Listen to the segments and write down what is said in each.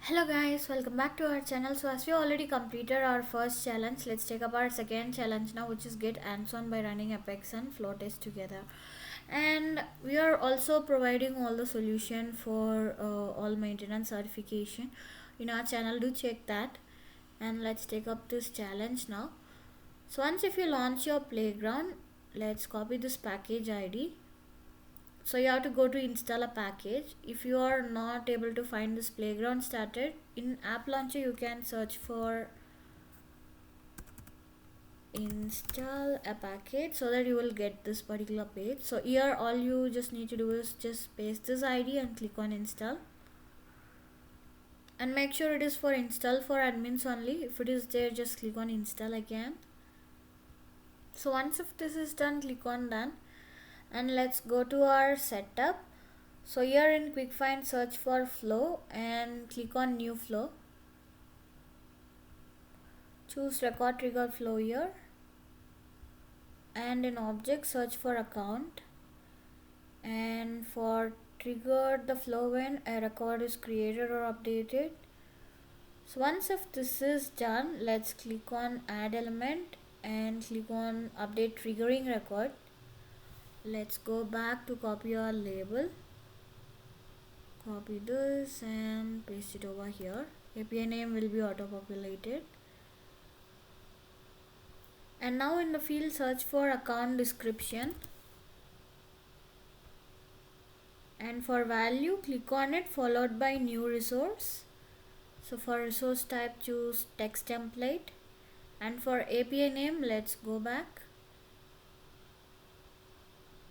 Hello guys, welcome back to our channel. So as we already completed our first challenge, let's take up our second challenge now, which is get hands-on by running Apex and flow test together. And we are also providing all the solution for all maintenance certification in our channel. Do check that. And let's take up this challenge now. So once if you launch your playground, let's copy this package ID. So you have to go to install a package. If you are not able to find this playground started in app launcher, you can search for install a package so that you will get this particular page. So here all you just need to do is just paste this ID and click on install, and make sure it is for install for admins only. If it is there, just click on install again. So once if this is done, click on done, and let's go to our setup. So here in quick find, search for flow and click on new flow. Choose record trigger flow here, and in object search for account, and for trigger the flow when a record is created or updated. So once if this is done, let's click on add element and click on update triggering record. Let's go back to copy our label. Copy this and paste it over here. API name will be auto populated. And now in the field search for account description, and for value click on it followed by new resource. So for resource type choose text template, and for API name let's go back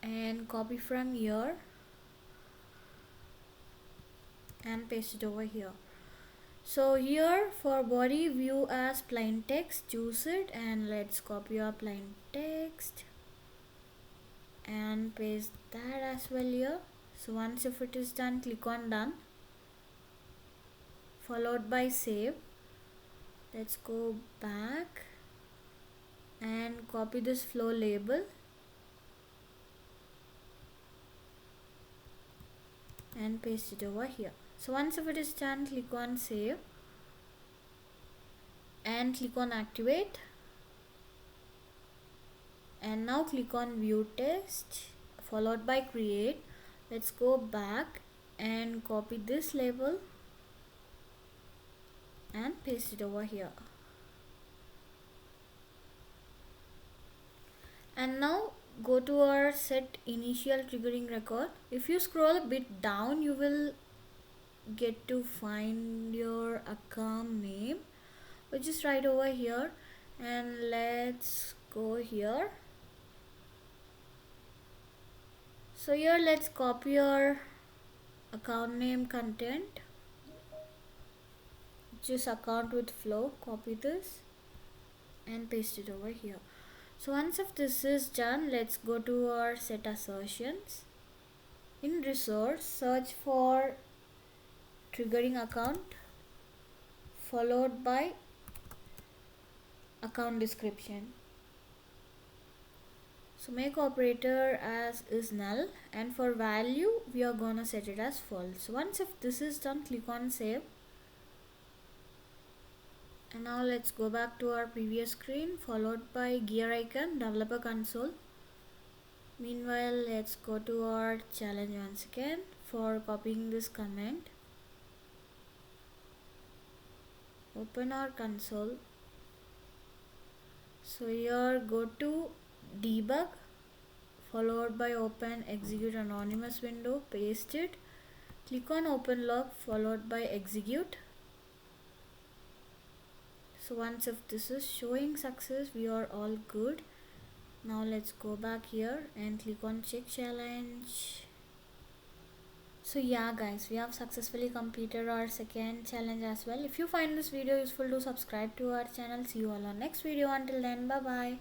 and copy from here and paste it over here. So here for body view as plain text, choose it and let's copy our plain text and paste that as well here. So once if it is done, click on done followed by save. Let's go back and copy this flow label and paste it over here. So once if it is done, click on save and click on activate, and now click on view test followed by create. Let's go back and copy this label and paste it over here. And now go to our set initial triggering record. If you scroll a bit down, you will get to find your account name, which is right over here, and let's go here. So here let's copy our account name content, which is account with flow. Copy this and paste it over here. So once if this is done, let's go to our set assertions. In resource search for triggering account followed by account description. So make operator as is null, and for value we are gonna set it as false. So once if this is done, click on save, and now let's go back to our previous screen followed by gear icon, developer console. Meanwhile let's go to our challenge once again for copying this comment. Open our console. So here go to debug followed by open execute anonymous window, paste it, click on open log followed by execute. So once if this is showing success, we are all good. Now let's go back here and click on check challenge. So yeah guys, we have successfully completed our second challenge as well. If you find this video useful, do subscribe to our channel. See you all on next video. Until then, bye bye.